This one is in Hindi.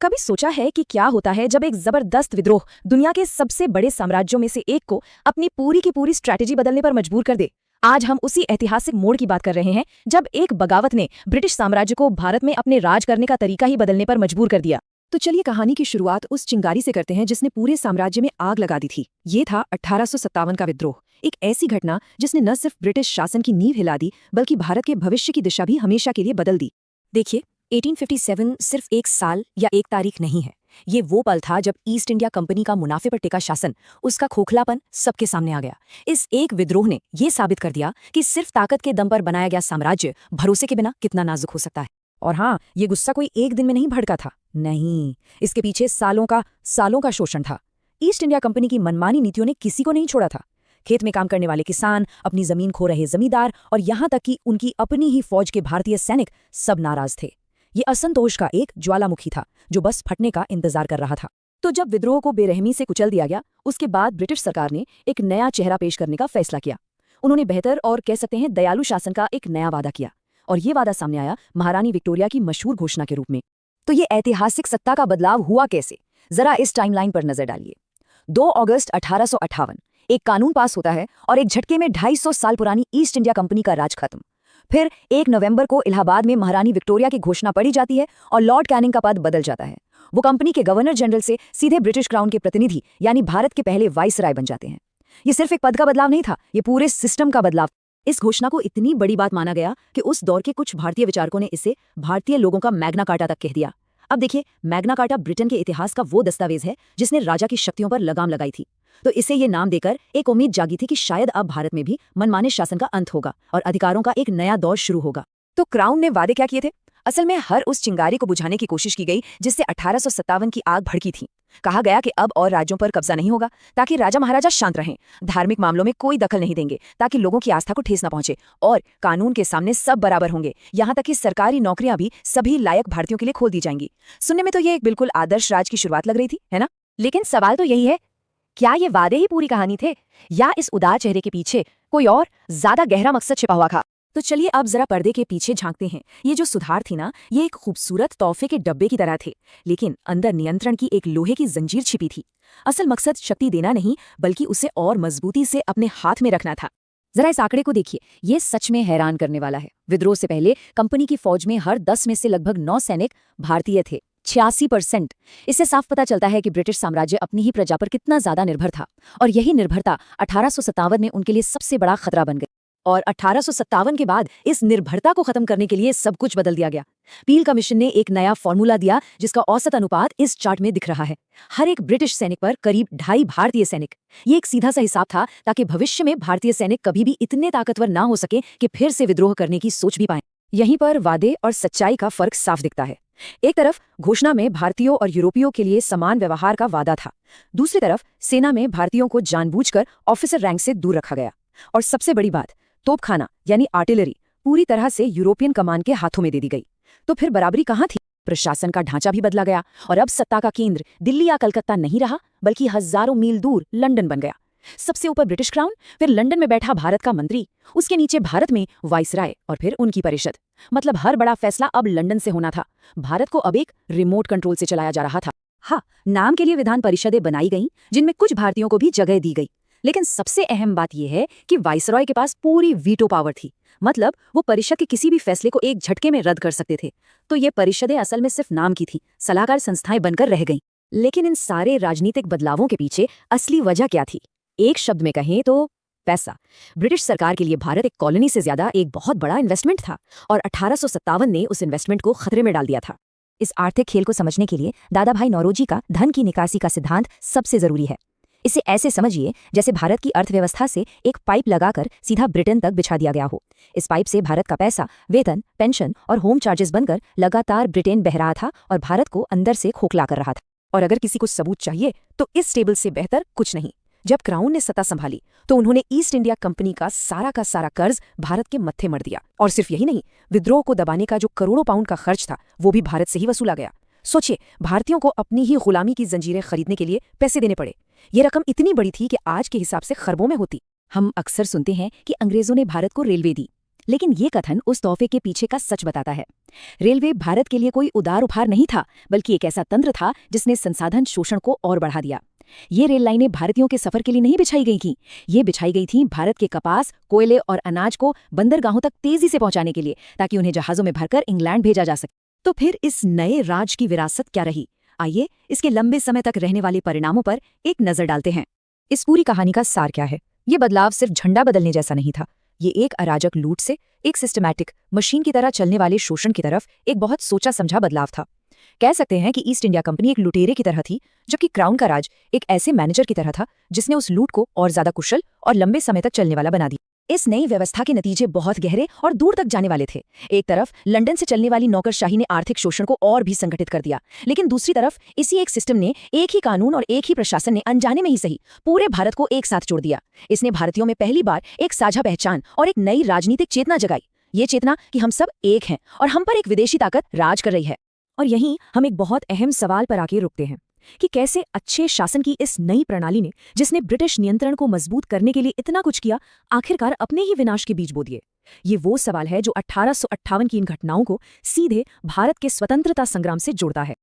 कभी सोचा है कि क्या होता है जब एक जबरदस्त विद्रोह दुनिया के सबसे बड़े साम्राज्यों में से एक को अपनी पूरी की पूरी स्ट्रैटेजी बदलने पर मजबूर कर दे। आज हम उसी ऐतिहासिक मोड़ की बात कर रहे हैं जब एक बगावत ने ब्रिटिश साम्राज्य को भारत में अपने राज करने का तरीका ही बदलने पर मजबूर कर दिया। तो चलिए कहानी की शुरुआत उस चिंगारी से करते हैं जिसने पूरे साम्राज्य में आग लगा दी थी। ये था 1857 का विद्रोह, एक ऐसी घटना जिसने न सिर्फ ब्रिटिश शासन की नींव हिला दी बल्कि भारत के भविष्य की दिशा भी हमेशा के लिए बदल दी। देखिए, 1857 सिर्फ एक साल या एक तारीख नहीं है। ये वो पल था जब ईस्ट इंडिया कंपनी का मुनाफे पर टिका शासन, उसका खोखलापन सबके सामने आ गया। इस एक विद्रोह ने यह साबित कर दिया कि सिर्फ ताकत के दम पर बनाया गया साम्राज्य भरोसे के बिना कितना नाजुक हो सकता है। और हाँ, ये गुस्सा कोई एक दिन में नहीं भड़का था, नहीं, इसके पीछे सालों का शोषण था। ईस्ट इंडिया कंपनी की मनमानी नीतियों ने किसी को नहीं छोड़ा था। खेत में काम करने वाले किसान, अपनी जमीन खो रहे जमींदार और यहाँ तक कि उनकी अपनी ही फौज के भारतीय सैनिक सब नाराज थे। ये असंतोष का एक ज्वालामुखी था जो बस फटने का इंतजार कर रहा था। तो जब विद्रोह को बेरहमी से कुचल दिया गया, उसके बाद ब्रिटिश सरकार ने एक नया चेहरा पेश करने का फैसला किया। उन्होंने बेहतर और कह सकते हैं दयालु शासन का एक नया वादा किया, और ये वादा सामने आया महारानी विक्टोरिया की मशहूर घोषणा के रूप में। तो ये ऐतिहासिक सत्ता का बदलाव हुआ कैसे, जरा इस टाइमलाइन पर नजर डालिए। 2 अगस्त 1858 एक कानून पास होता है और एक झटके में 250 साल पुरानी ईस्ट इंडिया कंपनी का राज खत्म। फिर 1 नवंबर को इलाहाबाद में महारानी विक्टोरिया की घोषणा पढ़ी जाती है और लॉर्ड कैनिंग का पद बदल जाता है। वो कंपनी के गवर्नर जनरल से सीधे ब्रिटिश क्राउन के प्रतिनिधि यानी भारत के पहले वाइसराय बन जाते हैं। ये सिर्फ एक पद का बदलाव नहीं था, ये पूरे सिस्टम का बदलाव। इस घोषणा को इतनी बड़ी बात माना गया कि उस दौर के कुछ भारतीय विचारकों ने इसे भारतीय लोगों का मैग्ना कार्टा तक कह दिया। अब देखिए, मैग्ना कार्टा ब्रिटेन के इतिहास का वो दस्तावेज है जिसने राजा की शक्तियों पर लगाम लगाई थी। तो इसे ये नाम देकर एक उम्मीद जागी थी कि शायद अब भारत में भी मनमाने शासन का अंत होगा और अधिकारों का एक नया दौर शुरू होगा। तो क्राउन ने वादे क्या किए थे? असल में हर उस चिंगारी को बुझाने की कोशिश की गई जिससे 1857 की आग भड़की थी। कहा गया कि अब और राज्यों पर कब्जा नहीं होगा ताकि राजा महाराजा शांत रहें, धार्मिक मामलों में कोई दखल नहीं देंगे ताकि लोगों की आस्था को ठेस न पहुंचे, और कानून के सामने सब बराबर होंगे, यहाँ तक कि सरकारी नौकरियां भी सभी लायक भारतीयों के लिए खोल दी जाएंगी। सुनने में तो ये एक बिल्कुल आदर्श राज की शुरुआत लग रही थी, है ना? लेकिन सवाल तो यही है, क्या ये वादे ही पूरी कहानी थे या इस उदार चेहरे के पीछे कोई और ज्यादा गहरा मकसद छिपा हुआ था? तो चलिए अब जरा पर्दे के पीछे झांकते हैं। ये जो सुधार थी ना, ये एक खूबसूरत तोहफे के डब्बे की तरह थे, लेकिन अंदर नियंत्रण की एक लोहे की जंजीर छिपी थी। असल मकसद शक्ति देना नहीं बल्कि उसे और मजबूती से अपने हाथ में रखना था। जरा इस आंकड़े को देखिए, ये सच में हैरान करने वाला है। विद्रोह से पहले कंपनी की फौज में हर 10 में से लगभग 9 सैनिक भारतीय थे, 86%। इससे साफ पता चलता है कि ब्रिटिश साम्राज्य अपनी ही प्रजा पर कितना ज्यादा निर्भर था, और यही निर्भरता 1857 में उनके लिए सबसे बड़ा खतरा बन गई। और 1857 के बाद इस निर्भरता को खत्म करने के लिए सब कुछ बदल दिया गया। पील कमीशन ने एक नया फॉर्मूला दिया जिसका औसत अनुपात इस चार्ट में दिख रहा है। हर एक ब्रिटिश सैनिक पर करीब 2.5 भारतीय सैनिक। ये एक सीधा सा हिसाब था ताकि भविष्य में भारतीय सैनिक कभी भी इतने ताकतवर ना हो सके कि फिर से विद्रोह करने की सोच भी पाएं। यहीं पर वादे और सच्चाई का फर्क साफ दिखता है। एक तरफ घोषणा में भारतीयों और यूरोपियों के लिए समान व्यवहार का वादा था, दूसरी तरफ सेना में भारतीयों को जानबूझकर ऑफिसर रैंक से दूर रखा गया। और सबसे बड़ी बात, तोपखाना यानी आर्टिलरी पूरी तरह से यूरोपियन कमान के हाथों में दे दी गई। तो फिर बराबरी कहाँ थी? प्रशासन का ढांचा भी बदला गया और अब सत्ता का केंद्र दिल्ली या कलकत्ता नहीं रहा बल्कि हजारों मील दूर लंदन बन गया। सबसे ऊपर ब्रिटिश क्राउन, फिर लंदन में बैठा भारत का मंत्री, उसके नीचे भारत में वाइसराय और फिर उनकी परिषद। मतलब हर बड़ा फैसला अब लंदन से होना था। भारत को अब एक रिमोट कंट्रोल से चलाया जा रहा था। हाँ, नाम के लिए विधान परिषदें बनाई गईं जिनमें कुछ भारतीयों को भी जगह दी गई, लेकिन सबसे अहम बात यह है कि वाइसरॉय के पास पूरी वीटो पावर थी। मतलब वो परिषद के किसी भी फैसले को एक झटके में रद्द कर सकते थे। तो ये परिषदें असल में सिर्फ नाम की थी, सलाहकार संस्थाएं बनकर रह गईं। लेकिन इन सारे राजनीतिक बदलावों के पीछे असली वजह क्या थी? एक शब्द में कहें तो पैसा। ब्रिटिश सरकार के लिए भारत एक कॉलोनी से ज्यादा एक बहुत बड़ा इन्वेस्टमेंट था, और 1857 ने उस इन्वेस्टमेंट को खतरे में डाल दिया था। इस आर्थिक खेल को समझने के लिए दादा भाई नौरोजी का धन की निकासी का सिद्धांत सबसे जरूरी है। इसे ऐसे समझिए जैसे भारत की अर्थव्यवस्था से एक पाइप लगाकर सीधा ब्रिटेन तक बिछा दिया गया हो। इस पाइप से भारत का पैसा, वेतन, पेंशन और होम चार्जेस बनकर लगातार ब्रिटेन बह रहा था और भारत को अंदर से खोखला कर रहा था। और अगर किसी को सबूत चाहिए तो इस टेबल से बेहतर कुछ नहीं। जब क्राउन ने सत्ता संभाली तो उन्होंने ईस्ट इंडिया कंपनी का सारा कर्ज भारत के मत्थे मर दिया। और सिर्फ यही नहीं, विद्रोह को दबाने का जो करोड़ों पाउंड का खर्च था वो भी भारत से ही वसूला गया। सोचिए, भारतीयों को अपनी ही गुलामी की जंजीरें खरीदने के लिए पैसे देने पड़े। ये रकम इतनी बड़ी थी कि आज के हिसाब से खरबों में होती। हम अक्सर सुनते हैं कि अंग्रेजों ने भारत को रेलवे दी। लेकिन ये कथन उस तोहफे के पीछे का सच बताता है। रेलवे भारत के लिए कोई उदार उपहार नहीं था, बल्कि एक ऐसा तंत्र था जिसने संसाधन शोषण को और बढ़ा दिया। ये रेल लाइनें भारतीयों के सफर के लिए नहीं बिछाई गई थीं, ये बिछाई गई थीं भारत के कपास, कोयले और अनाज को बंदरगाहों तक तेजी से पहुंचाने के लिए, ताकि उन्हें जहाजों में भरकर इंग्लैंड भेजा जा सके। तो फिर इस नए राज की विरासत क्या रही? आइए इसके लंबे समय तक रहने वाले परिणामों पर एक नजर डालते हैं। इस पूरी कहानी का सार क्या है? ये बदलाव सिर्फ झंडा बदलने जैसा नहीं था। ये एक अराजक लूट से एक सिस्टमैटिक मशीन की तरह चलने वाले शोषण की तरफ एक बहुत सोचा समझा बदलाव था। कह सकते हैं कि ईस्ट इंडिया कंपनी एक लुटेरे की तरह थी, जबकि क्राउन का राज एक ऐसे मैनेजर की तरह था जिसने उस लूट को और ज्यादा कुशल और लंबे समय तक चलने वाला बना दिया। इस नई व्यवस्था के नतीजे बहुत गहरे और दूर तक जाने वाले थे। एक तरफ लंदन से चलने वाली नौकरशाही ने आर्थिक शोषण को और भी संगठित कर दिया, लेकिन दूसरी तरफ इसी एक सिस्टम ने, एक ही कानून और एक ही प्रशासन ने अनजाने में ही सही पूरे भारत को एक साथ जोड़ दिया। इसने भारतीयों में पहली बार एक साझा पहचान और एक नई राजनीतिक चेतना जगाई। ये चेतना कि हम सब एक हैं और हम पर एक विदेशी ताकत राज कर रही है। और यहीं हम एक बहुत अहम सवाल पर आके रुकते हैं कि कैसे अच्छे शासन की इस नई प्रणाली ने, जिसने ब्रिटिश नियंत्रण को मजबूत करने के लिए इतना कुछ किया, आखिरकार अपने ही विनाश के बीज बो दिए। ये वो सवाल है जो 1858 की इन घटनाओं को सीधे भारत के स्वतंत्रता संग्राम से जोड़ता है।